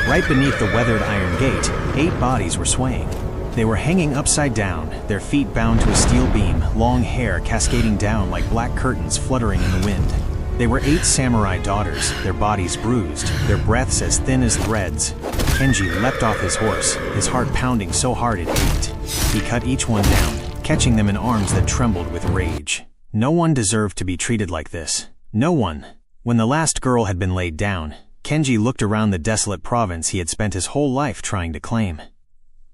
Right beneath the weathered iron gate, 8 bodies were swaying. They were hanging upside down, their feet bound to a steel beam, long hair cascading down like black curtains fluttering in the wind. They were 8 samurai daughters, their bodies bruised, their breaths as thin as threads. Kenji leapt off his horse, his heart pounding so hard it ached. He cut each one down, catching them in arms that trembled with rage. No one deserved to be treated like this. No one. When the last girl had been laid down, Kenji looked around the desolate province he had spent his whole life trying to claim.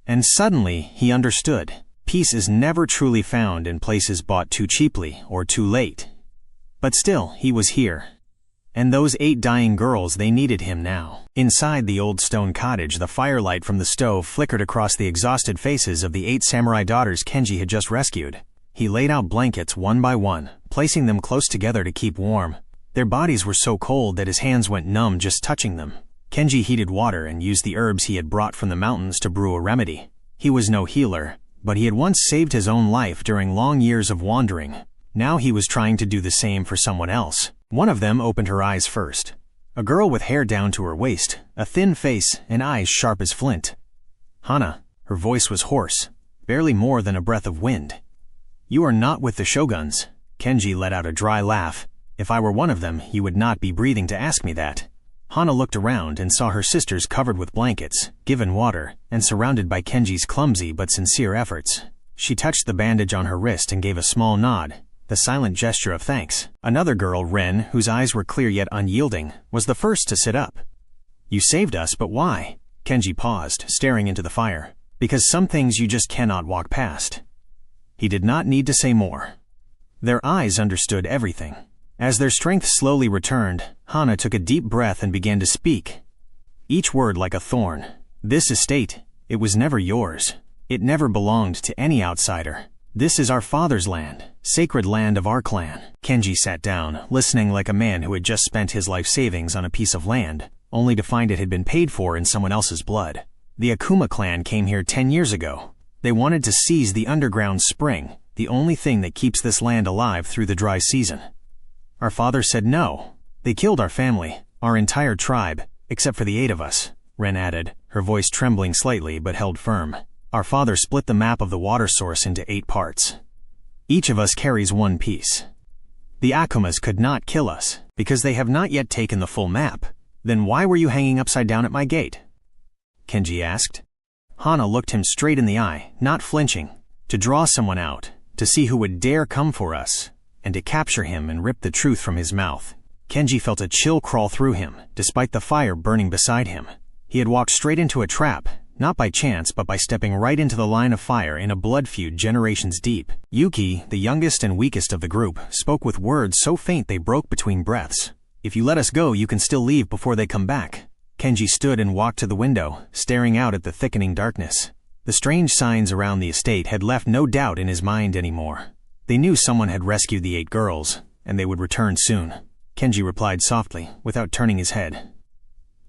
And suddenly, he understood. Peace is never truly found in places bought too cheaply or too late. But still, he was here. And those 8 dying girls, they needed him now. Inside the old stone cottage, the firelight from the stove flickered across the exhausted faces of the 8 samurai daughters Kenji had just rescued. He laid out blankets one by one, placing them close together to keep warm. Their bodies were so cold that his hands went numb just touching them. Kenji heated water and used the herbs he had brought from the mountains to brew a remedy. He was no healer, but he had once saved his own life during long years of wandering. Now he was trying to do the same for someone else. One of them opened her eyes first. A girl with hair down to her waist, a thin face, and eyes sharp as flint. Hana. Her voice was hoarse, barely more than a breath of wind. "You are not with the shoguns." Kenji let out a dry laugh. "If I were one of them, you would not be breathing to ask me that." Hana looked around and saw her sisters covered with blankets, given water, and surrounded by Kenji's clumsy but sincere efforts. She touched the bandage on her wrist and gave a small nod, the silent gesture of thanks. Another girl, Ren, whose eyes were clear yet unyielding, was the first to sit up. "You saved us, but why?" Kenji paused, staring into the fire. "Because some things you just cannot walk past." He did not need to say more. Their eyes understood everything. As their strength slowly returned, Hana took a deep breath and began to speak. Each word like a thorn. "This estate, it was never yours. It never belonged to any outsider. This is our father's land, sacred land of our clan." Kenji sat down, listening like a man who had just spent his life savings on a piece of land, only to find it had been paid for in someone else's blood. The Akuma Clan came here 10 years ago. They wanted to seize the underground spring, the only thing that keeps this land alive through the dry season. Our father said no. They killed our family, our entire tribe, except for the 8 of us, Ren added, her voice trembling slightly but held firm. Our father split the map of the water source into 8 parts. Each of us carries one piece. The Akumas could not kill us, because they have not yet taken the full map. Then why were you hanging upside down at my gate? Kenji asked. Hana looked him straight in the eye, not flinching, to draw someone out, to see who would dare come for us, and to capture him and rip the truth from his mouth. Kenji felt a chill crawl through him, despite the fire burning beside him. He had walked straight into a trap, not by chance but by stepping right into the line of fire in a blood feud generations deep. Yuki, the youngest and weakest of the group, spoke with words so faint they broke between breaths. "If you let us go, you can still leave before they come back." Kenji stood and walked to the window, staring out at the thickening darkness. The strange signs around the estate had left no doubt in his mind anymore. They knew someone had rescued the 8 girls, and they would return soon. Kenji replied softly, without turning his head.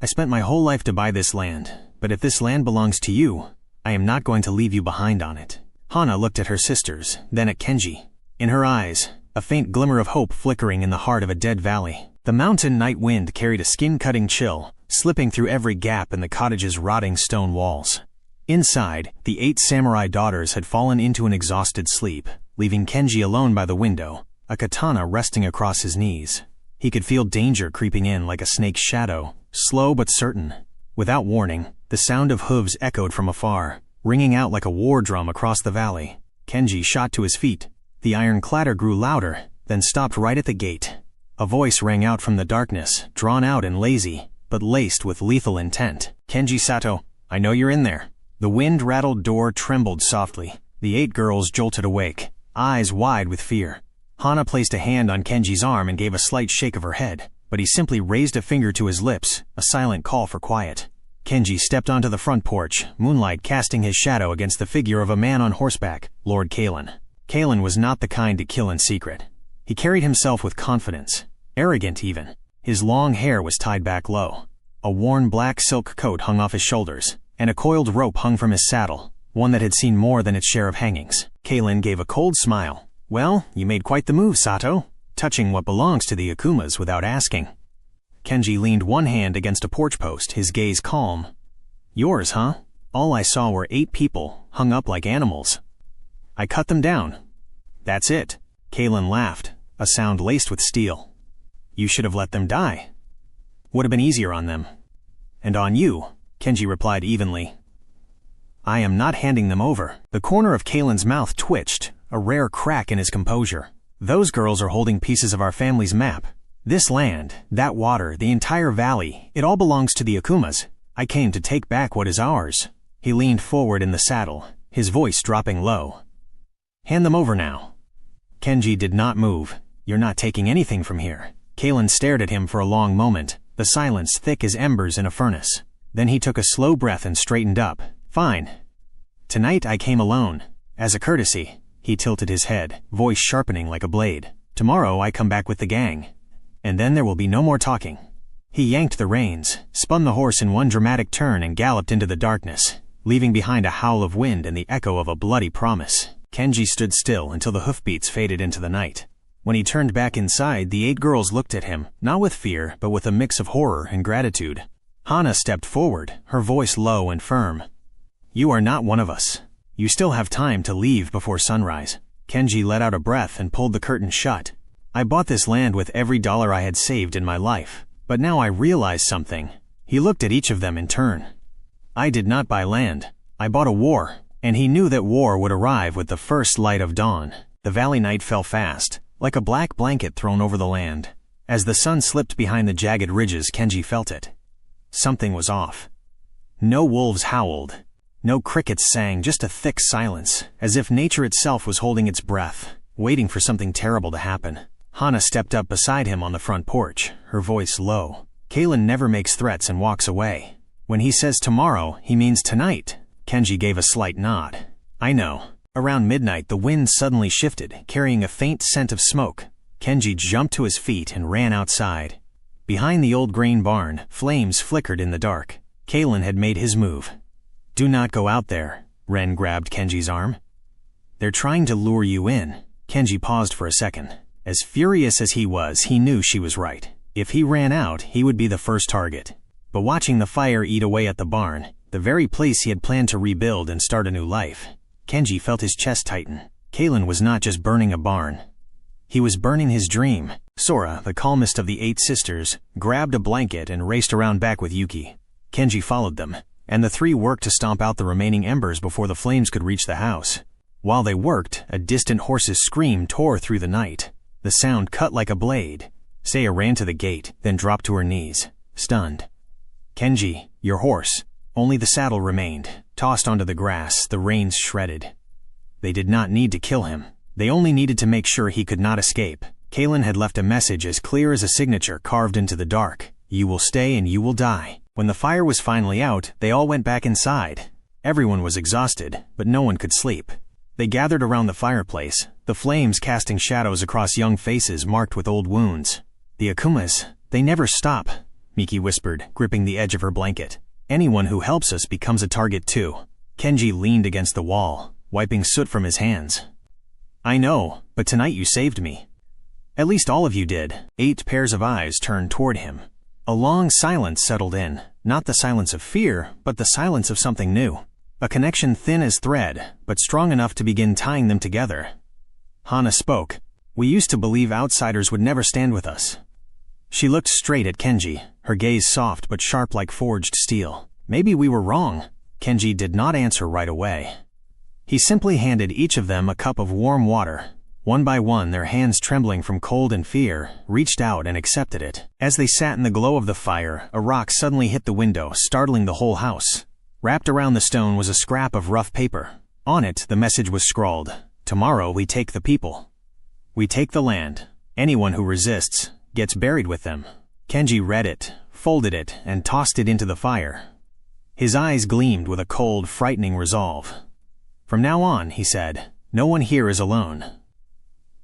"I spent my whole life to buy this land, but if this land belongs to you, I am not going to leave you behind on it." Hana looked at her sisters, then at Kenji. In her eyes, a faint glimmer of hope flickering in the heart of a dead valley. The mountain night wind carried a skin-cutting chill, slipping through every gap in the cottage's rotting stone walls. Inside, the 8 samurai daughters had fallen into an exhausted sleep, leaving Kenji alone by the window, a katana resting across his knees. He could feel danger creeping in like a snake's shadow, slow but certain. Without warning, the sound of hooves echoed from afar, ringing out like a war drum across the valley. Kenji shot to his feet. The iron clatter grew louder, then stopped right at the gate. A voice rang out from the darkness, drawn out and lazy, but laced with lethal intent. "Kenji Sato, I know you're in there." The wind-rattled door trembled softly. The 8 girls jolted awake, eyes wide with fear. Hana placed a hand on Kenji's arm and gave a slight shake of her head, but he simply raised a finger to his lips, a silent call for quiet. Kenji stepped onto the front porch, moonlight casting his shadow against the figure of a man on horseback, Lord Kalen. Kalen was not the kind to kill in secret. He carried himself with confidence, arrogant even. His long hair was tied back low. A worn black silk coat hung off his shoulders, and a coiled rope hung from his saddle, one that had seen more than its share of hangings. Kalen gave a cold smile. "Well, you made quite the move, Sato, touching what belongs to the Akumas without asking." Kenji leaned one hand against a porch post, his gaze calm, Yours, huh? All I saw were 8 people, hung up like animals. I cut them down. That's it. Kalen laughed, a sound laced with steel. You should have let them die. Would have been easier on them. And on you, Kenji replied evenly. I am not handing them over. The corner of Kalen's mouth twitched, a rare crack in his composure. Those girls are holding pieces of our family's map. This land, that water, the entire valley, it all belongs to the Akumas. I came to take back what is ours. He leaned forward in the saddle, his voice dropping low. Hand them over now. Kenji did not move. You're not taking anything from here. Kalen stared at him for a long moment, the silence thick as embers in a furnace. Then he took a slow breath and straightened up. Fine. Tonight I came alone. As a courtesy. He tilted his head, voice sharpening like a blade. Tomorrow I come back with the gang. And then there will be no more talking. He yanked the reins, spun the horse in one dramatic turn and galloped into the darkness, leaving behind a howl of wind and the echo of a bloody promise. Kenji stood still until the hoofbeats faded into the night. When he turned back inside, the 8 girls looked at him, not with fear, but with a mix of horror and gratitude. Hana stepped forward, her voice low and firm. You are not one of us. You still have time to leave before sunrise. Kenji let out a breath and pulled the curtain shut. I bought this land with every dollar I had saved in my life. But now I realize something. He looked at each of them in turn. I did not buy land. I bought a war. And he knew that war would arrive with the first light of dawn. The valley night fell fast, like a black blanket thrown over the land. As the sun slipped behind the jagged ridges, Kenji felt it. Something was off. No wolves howled. No crickets sang, just a thick silence, as if nature itself was holding its breath, waiting for something terrible to happen. Hana stepped up beside him on the front porch, her voice low. Kalen never makes threats and walks away. When he says tomorrow, he means tonight. Kenji gave a slight nod. I know. Around midnight, the wind suddenly shifted, carrying a faint scent of smoke. Kenji jumped to his feet and ran outside. Behind the old grain barn, flames flickered in the dark. Kalen had made his move. Do not go out there. Ren grabbed Kenji's arm. They're trying to lure you in. Kenji paused for a second. As furious as he was, he knew she was right. If he ran out, he would be the first target. But watching the fire eat away at the barn, the very place he had planned to rebuild and start a new life, Kenji felt his chest tighten. Kalen was not just burning a barn. He was burning his dream. Sora, the calmest of the 8 sisters, grabbed a blanket and raced around back with Yuki. Kenji followed them, and the 3 worked to stomp out the remaining embers before the flames could reach the house. While they worked, a distant horse's scream tore through the night. The sound cut like a blade. Seiya ran to the gate, then dropped to her knees, stunned. Kenji, your horse. Only the saddle remained, tossed onto the grass, the reins shredded. They did not need to kill him. They only needed to make sure he could not escape. Kalen had left a message as clear as a signature carved into the dark. You will stay and you will die. When the fire was finally out, they all went back inside. Everyone was exhausted, but no one could sleep. They gathered around the fireplace, the flames casting shadows across young faces marked with old wounds. The Akumas, they never stop, Miki whispered, gripping the edge of her blanket. Anyone who helps us becomes a target too. Kenji leaned against the wall, wiping soot from his hands. I know, but tonight you saved me. At least all of you did. 8 pairs of eyes turned toward him. A long silence settled in, not the silence of fear, but the silence of something new. A connection thin as thread, but strong enough to begin tying them together. Hana spoke. We used to believe outsiders would never stand with us. She looked straight at Kenji, her gaze soft but sharp like forged steel. Maybe we were wrong. Kenji did not answer right away. He simply handed each of them a cup of warm water. One by one, their hands trembling from cold and fear, reached out and accepted it. As they sat in the glow of the fire, a rock suddenly hit the window, startling the whole house. Wrapped around the stone was a scrap of rough paper. On it, the message was scrawled. Tomorrow we take the people. We take the land. Anyone who resists gets buried with them. Kenji read it, folded it, and tossed it into the fire. His eyes gleamed with a cold, frightening resolve. From now on, he said, no one here is alone.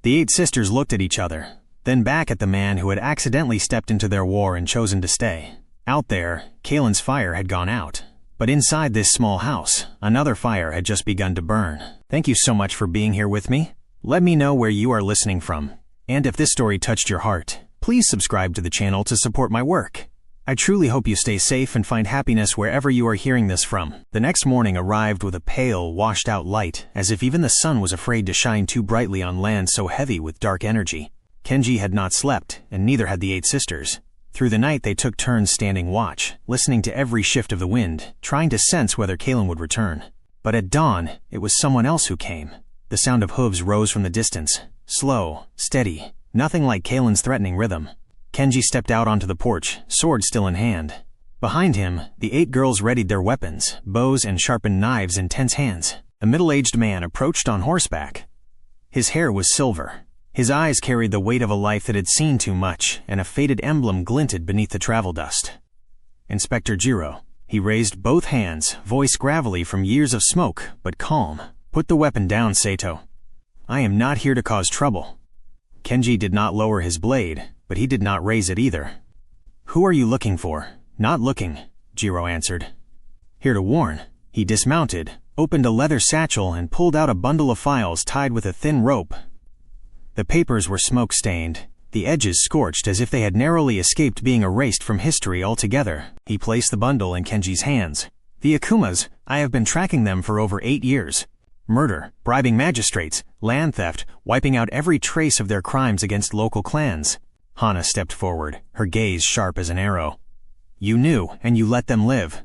The 8 sisters looked at each other, then back at the man who had accidentally stepped into their war and chosen to stay. Out there, Kalen's fire had gone out. But inside this small house, another fire had just begun to burn. Thank you so much for being here with me. Let me know where you are listening from. And if this story touched your heart, please subscribe to the channel to support my work. I truly hope you stay safe and find happiness wherever you are hearing this from. The next morning arrived with a pale, washed-out light, as if even the sun was afraid to shine too brightly on land so heavy with dark energy. Kenji had not slept, and neither had the 8 sisters. Through the night they took turns standing watch, listening to every shift of the wind, trying to sense whether Kalen would return. But at dawn, it was someone else who came. The sound of hooves rose from the distance, slow, steady, nothing like Kalen's threatening rhythm. Kenji stepped out onto the porch, sword still in hand. Behind him, the 8 girls readied their weapons, bows and sharpened knives in tense hands. A middle-aged man approached on horseback. His hair was silver. His eyes carried the weight of a life that had seen too much, and a faded emblem glinted beneath the travel dust. Inspector Jiro. He raised both hands, voice gravelly from years of smoke, but calm. Put the weapon down, Sato. I am not here to cause trouble. Kenji did not lower his blade, but he did not raise it either. Who are you looking for? Not looking, Jiro answered. Here to warn. He dismounted, opened a leather satchel and pulled out a bundle of files tied with a thin rope. The papers were smoke-stained, the edges scorched as if they had narrowly escaped being erased from history altogether. He placed the bundle in Kenji's hands. The Akumas, I have been tracking them for over 8 years. Murder, bribing magistrates, land theft, wiping out every trace of their crimes against local clans. Hana stepped forward, her gaze sharp as an arrow. You knew, and you let them live.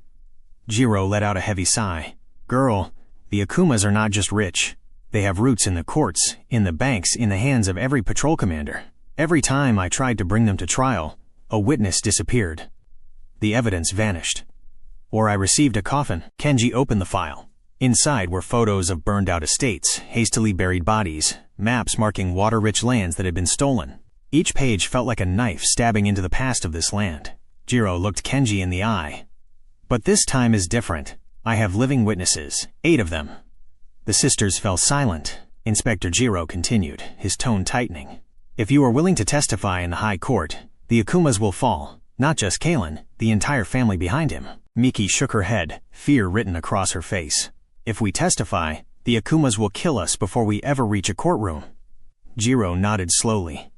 Jiro let out a heavy sigh. Girl, the Akumas are not just rich. They have roots in the courts, in the banks, in the hands of every patrol commander. Every time I tried to bring them to trial, a witness disappeared. The evidence vanished. Or I received a coffin. Kenji opened the file. Inside were photos of burned-out estates, hastily buried bodies, maps marking water-rich lands that had been stolen. Each page felt like a knife stabbing into the past of this land. Jiro looked Kenji in the eye. But this time is different. I have living witnesses, 8 of them. The sisters fell silent. Inspector Jiro continued, his tone tightening. If you are willing to testify in the high court, the Akumas will fall. Not just Kalen, the entire family behind him. Miki shook her head, fear written across her face. If we testify, the Akumas will kill us before we ever reach a courtroom. Jiro nodded slowly.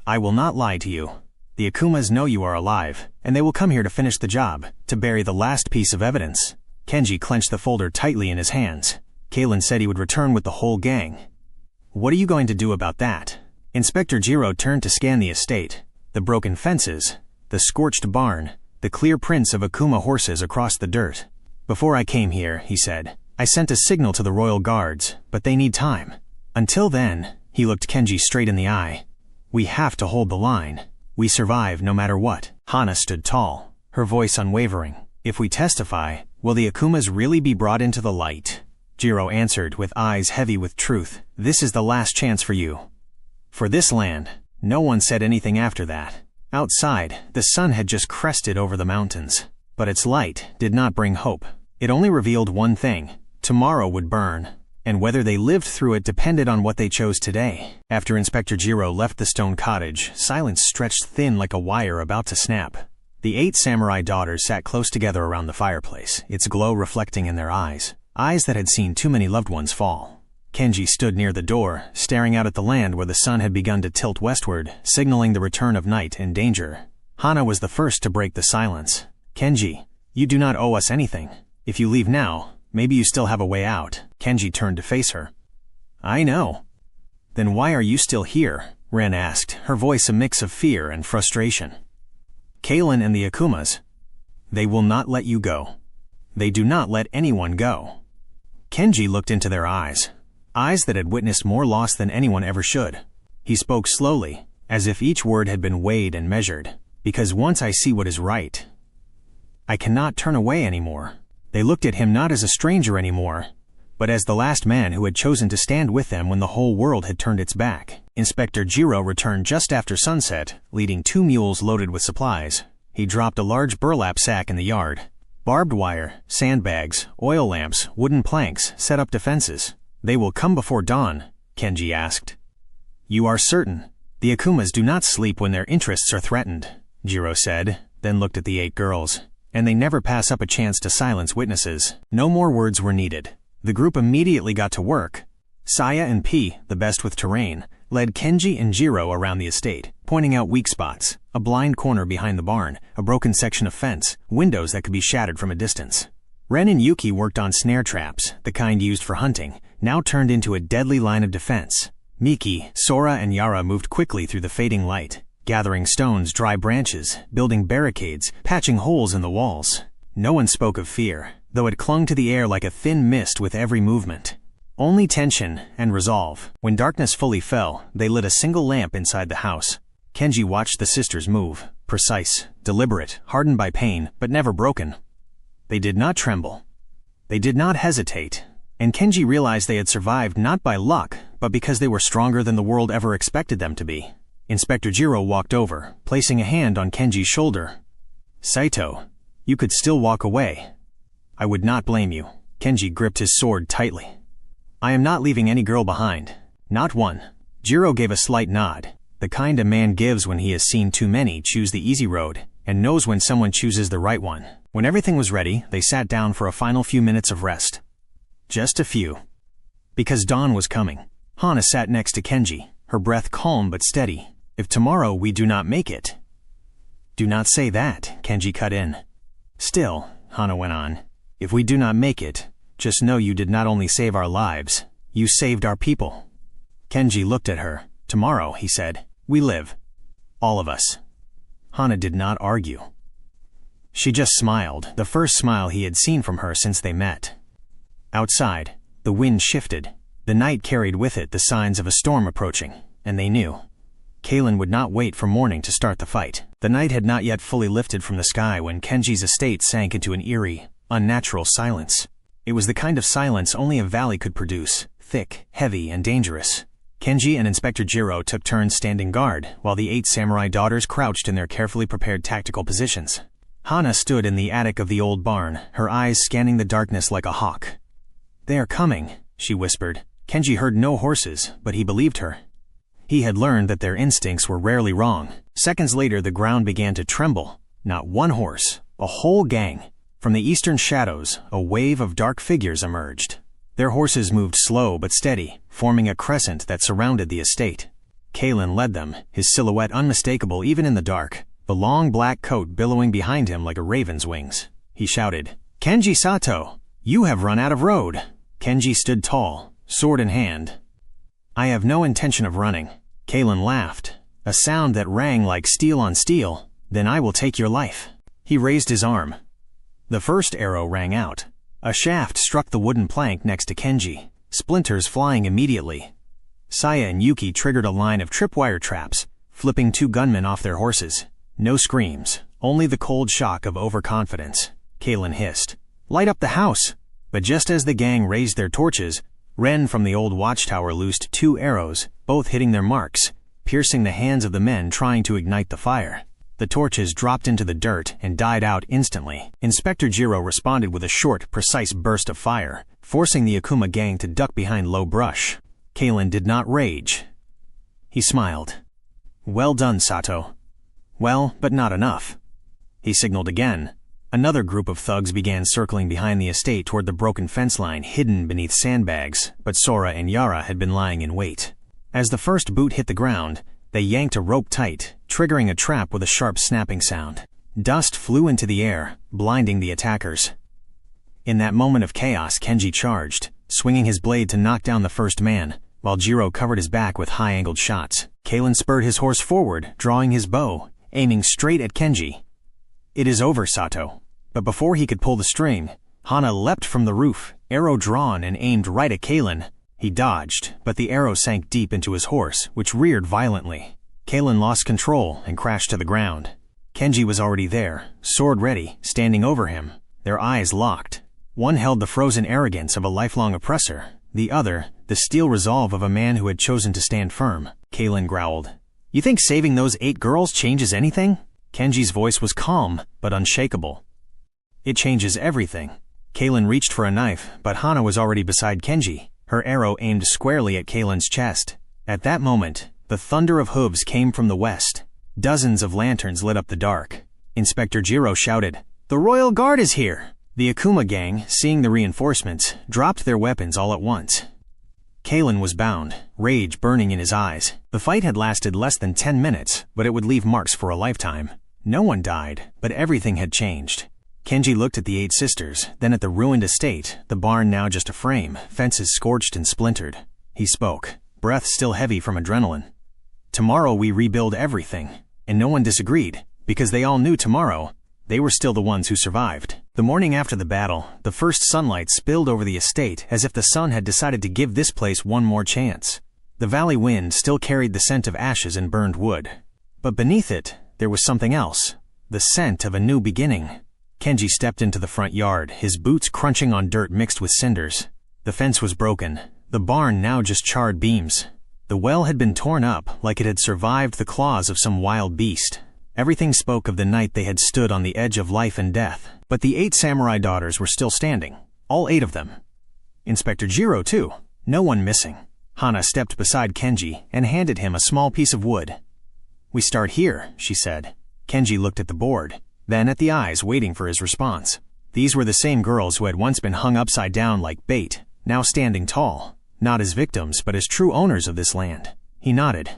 I will not lie to you. The Akumas know you are alive, and they will come here to finish the job, to bury the last piece of evidence. Kenji clenched the folder tightly in his hands. Kalen said he would return with the whole gang. What are you going to do about that? Inspector Jiro turned to scan the estate. The broken fences, the scorched barn, the clear prints of Akuma horses across the dirt. Before I came here, he said, I sent a signal to the royal guards, but they need time. Until then, he looked Kenji straight in the eye. We have to hold the line. We survive no matter what. Hana stood tall, her voice unwavering. If we testify, will the Akumas really be brought into the light? Jiro answered with eyes heavy with truth. This is the last chance for you. For this land. No one said anything after that. Outside, the sun had just crested over the mountains. But its light did not bring hope. It only revealed one thing. Tomorrow would burn. And whether they lived through it depended on what they chose today. After Inspector Jiro left the stone cottage, silence stretched thin like a wire about to snap. The 8 samurai daughters sat close together around the fireplace, its glow reflecting in their eyes. Eyes that had seen too many loved ones fall. Kenji stood near the door, staring out at the land where the sun had begun to tilt westward, signaling the return of night and danger. Hana was the first to break the silence. Kenji, you do not owe us anything. If you leave now, maybe you still have a way out. Kenji turned to face her. I know. Then why are you still here? Ren asked, her voice a mix of fear and frustration. Kalen and the Akumas. They will not let you go. They do not let anyone go. Kenji looked into their eyes. Eyes that had witnessed more loss than anyone ever should. He spoke slowly, as if each word had been weighed and measured. Because once I see what is right, I cannot turn away anymore. They looked at him not as a stranger anymore, but as the last man who had chosen to stand with them when the whole world had turned its back. Inspector Jiro returned just after sunset, leading 2 mules loaded with supplies. He dropped a large burlap sack in the yard. Barbed wire, sandbags, oil lamps, wooden planks, set up defenses. They will come before dawn, Kenji asked. You are certain? The Akumas do not sleep when their interests are threatened, Jiro said, then looked at the 8 girls. And they never pass up a chance to silence witnesses. No more words were needed. The group immediately got to work. Saya and P, the best with terrain, led Kenji and Jiro around the estate, pointing out weak spots, A blind corner behind the barn, a broken section of fence, windows that could be shattered from a distance. Ren and Yuki worked on snare traps, the kind used for hunting, now turned into a deadly line of defense. Miki, Sora, and Yara moved quickly through the fading light, gathering stones, dry branches, building barricades, patching holes in the walls. No one spoke of fear, though it clung to the air like a thin mist with every movement. Only tension and resolve. When darkness fully fell, they lit a single lamp inside the house. Kenji watched the sisters move, precise, deliberate, hardened by pain, but never broken. They did not tremble. They did not hesitate. And Kenji realized they had survived not by luck, but because they were stronger than the world ever expected them to be. Inspector Jiro walked over, placing a hand on Kenji's shoulder. "Sato, you could still walk away. I would not blame you." Kenji gripped his sword tightly. "I am not leaving any girl behind. Not one." Jiro gave a slight nod, the kind a man gives when he has seen too many choose the easy road, and knows when someone chooses the right one. When everything was ready, they sat down for a final few minutes of rest. Just a few. Because dawn was coming. Hana sat next to Kenji, her breath calm but steady. "If tomorrow we do not make it." "Do not say that," Kenji cut in. "Still," Hana went on, "if we do not make it, just know you did not only save our lives, you saved our people." Kenji looked at her. "Tomorrow," he said, "we live. All of us." Hana did not argue. She just smiled, the first smile he had seen from her since they met. Outside, the wind shifted. The night carried with it the signs of a storm approaching, and they knew. Kalen would not wait for morning to start the fight. The night had not yet fully lifted from the sky when Kenji's estate sank into an eerie, unnatural silence. It was the kind of silence only a valley could produce, thick, heavy, and dangerous. Kenji and Inspector Jiro took turns standing guard, while the 8 samurai daughters crouched in their carefully prepared tactical positions. Hana stood in the attic of the old barn, her eyes scanning the darkness like a hawk. "They are coming," she whispered. Kenji heard no horses, but he believed her. He had learned that their instincts were rarely wrong. Seconds later, the ground began to tremble. Not one horse, a whole gang. From the eastern shadows, a wave of dark figures emerged. Their horses moved slow but steady, forming a crescent that surrounded the estate. Kalen led them, his silhouette unmistakable even in the dark, the long black coat billowing behind him like a raven's wings. He shouted, "Kenji Sato, you have run out of road." Kenji stood tall, sword in hand. "I have no intention of running." Kalen laughed, a sound that rang like steel on steel. "Then I will take your life." He raised his arm. The first arrow rang out. A shaft struck the wooden plank next to Kenji, splinters flying immediately. Saya and Yuki triggered a line of tripwire traps, flipping 2 gunmen off their horses. No screams, only the cold shock of overconfidence. Kalen hissed, "Light up the house!" But just as the gang raised their torches, Ren from the old watchtower loosed 2 arrows, both hitting their marks, piercing the hands of the men trying to ignite the fire. The torches dropped into the dirt and died out instantly. Inspector Jiro responded with a short, precise burst of fire, forcing the Akuma gang to duck behind low brush. Kalen did not rage. He smiled. "Well done, Sato." "Well, but not enough." He signaled again. Another group of thugs began circling behind the estate toward the broken fence line hidden beneath sandbags, but Sora and Yara had been lying in wait. As the first boot hit the ground, they yanked a rope tight, triggering a trap with a sharp snapping sound. Dust flew into the air, blinding the attackers. In that moment of chaos, Kenji charged, swinging his blade to knock down the first man, while Jiro covered his back with high-angled shots. Kalen spurred his horse forward, drawing his bow, aiming straight at Kenji. "It is over, Sato." But before he could pull the string, Hana leapt from the roof, arrow drawn and aimed right at Kalen. He dodged, but the arrow sank deep into his horse, which reared violently. Kalen lost control and crashed to the ground. Kenji was already there, sword ready, standing over him, their eyes locked. One held the frozen arrogance of a lifelong oppressor, the other, the steel resolve of a man who had chosen to stand firm. Kalen growled, "You think saving those 8 girls changes anything?" Kenji's voice was calm, but unshakable. "It changes everything." Kalen reached for a knife, but Hana was already beside Kenji, her arrow aimed squarely at Kalen's chest. At that moment, the thunder of hooves came from the west. Dozens of lanterns lit up the dark. Inspector Jiro shouted, "The Royal Guard is here!" The Akuma gang, seeing the reinforcements, dropped their weapons all at once. Kalen was bound, rage burning in his eyes. The fight had lasted less than 10 minutes, but it would leave marks for a lifetime. No one died, but everything had changed. Kenji looked at the 8 sisters, then at the ruined estate, the barn now just a frame, fences scorched and splintered. He spoke, breath still heavy from adrenaline. Tomorrow we rebuild everything. And no one disagreed, because they all knew tomorrow, they were still the ones who survived. The morning after the battle, the first sunlight spilled over the estate as if the sun had decided to give this place one more chance. The valley wind still carried the scent of ashes and burned wood. But beneath it, there was something else. The scent of a new beginning. Kenji stepped into the front yard, his boots crunching on dirt mixed with cinders. The fence was broken, the barn now just charred beams. The well had been torn up like it had survived the claws of some wild beast. Everything spoke of the night they had stood on the edge of life and death. But the 8 samurai daughters were still standing, all 8 of them. Inspector Jiro, too, no one missing. Hana stepped beside Kenji and handed him a small piece of wood. "We start here," she said. Kenji looked at the board, then at the eyes waiting for his response. These were the same girls who had once been hung upside down like bait, now standing tall, not as victims but as true owners of this land. He nodded.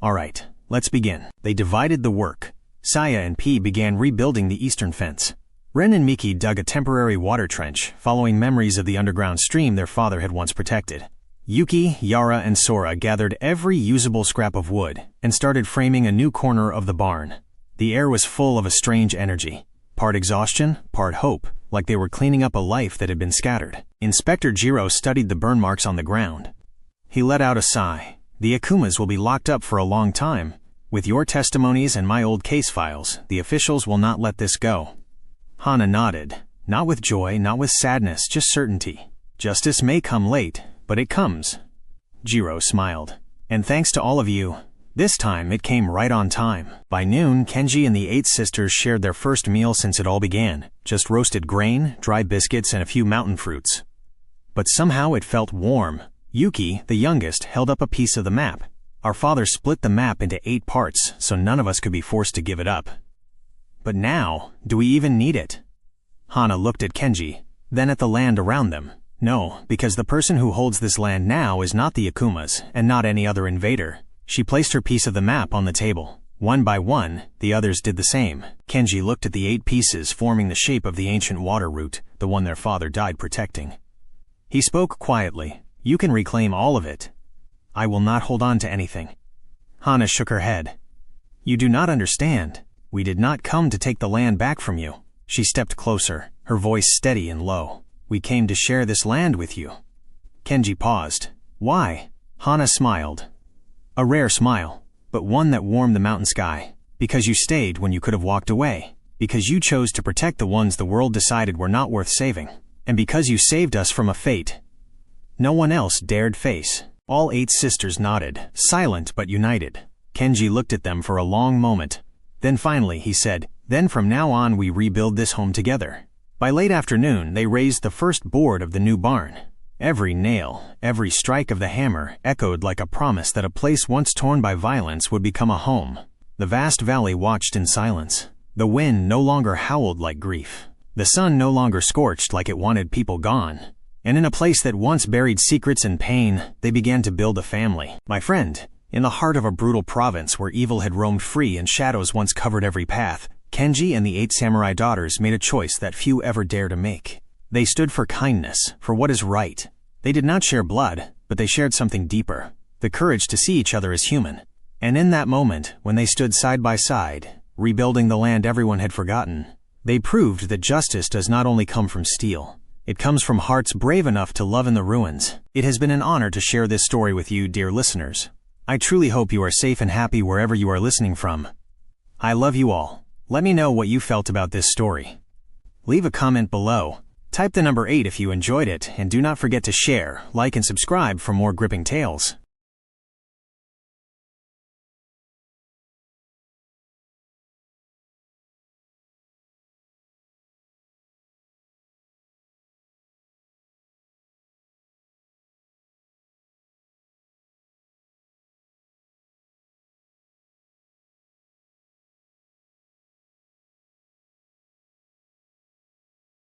"All right, let's begin." They divided the work. Saya and P began rebuilding the eastern fence. Ren and Miki dug a temporary water trench, following memories of the underground stream their father had once protected. Yuki, Yara, and Sora gathered every usable scrap of wood and started framing a new corner of the barn. The air was full of a strange energy, part exhaustion, part hope, like they were cleaning up a life that had been scattered. Inspector Jiro studied the burn marks on the ground. He let out a sigh. "The Akumas will be locked up for a long time. With your testimonies and my old case files, the officials will not let this go." Hana nodded, not with joy, not with sadness, just certainty. Justice may come late, but it comes. Jiro smiled. "And thanks to all of you, this time it came right on time." By noon, Kenji and the 8 sisters shared their first meal since it all began, just roasted grain, dry biscuits, and a few mountain fruits. But somehow it felt warm. Yuki, the youngest, held up a piece of the map. "Our father split the map into 8 parts, so none of us could be forced to give it up. But now, do we even need it?" Hana looked at Kenji, then at the land around them. "No, because the person who holds this land now is not the Akumas, and not any other invader." She placed her piece of the map on the table. One by one, the others did the same. Kenji looked at the 8 pieces forming the shape of the ancient water route, the one their father died protecting. He spoke quietly. "You can reclaim all of it. I will not hold on to anything." Hana shook her head. "You do not understand. We did not come to take the land back from you." She stepped closer, her voice steady and low. "We came to share this land with you." Kenji paused. "Why?" Hana smiled. A rare smile, but one that warmed the mountain sky. "Because you stayed when you could have walked away. Because you chose to protect the ones the world decided were not worth saving. And because you saved us from a fate no one else dared face." All 8 sisters nodded, silent but united. Kenji looked at them for a long moment. Then finally he said, "Then from now on we rebuild this home together." By late afternoon they raised the first board of the new barn. Every nail, every strike of the hammer echoed like a promise that a place once torn by violence would become a home. The vast valley watched in silence. The wind no longer howled like grief. The sun no longer scorched like it wanted people gone. And in a place that once buried secrets and pain, they began to build a family. My friend, in the heart of a brutal province where evil had roamed free and shadows once covered every path, Kenji and the 8 samurai daughters made a choice that few ever dare to make. They stood for kindness, for what is right. They did not share blood, but they shared something deeper, the courage to see each other as human. And in that moment, when they stood side by side, rebuilding the land everyone had forgotten, they proved that justice does not only come from steel. It comes from hearts brave enough to love in the ruins. It has been an honor to share this story with you, dear listeners. I truly hope you are safe and happy wherever you are listening from. I love you all. Let me know what you felt about this story. Leave a comment below. Type the number 8 if you enjoyed it, and do not forget to share, like, and subscribe for more gripping tales.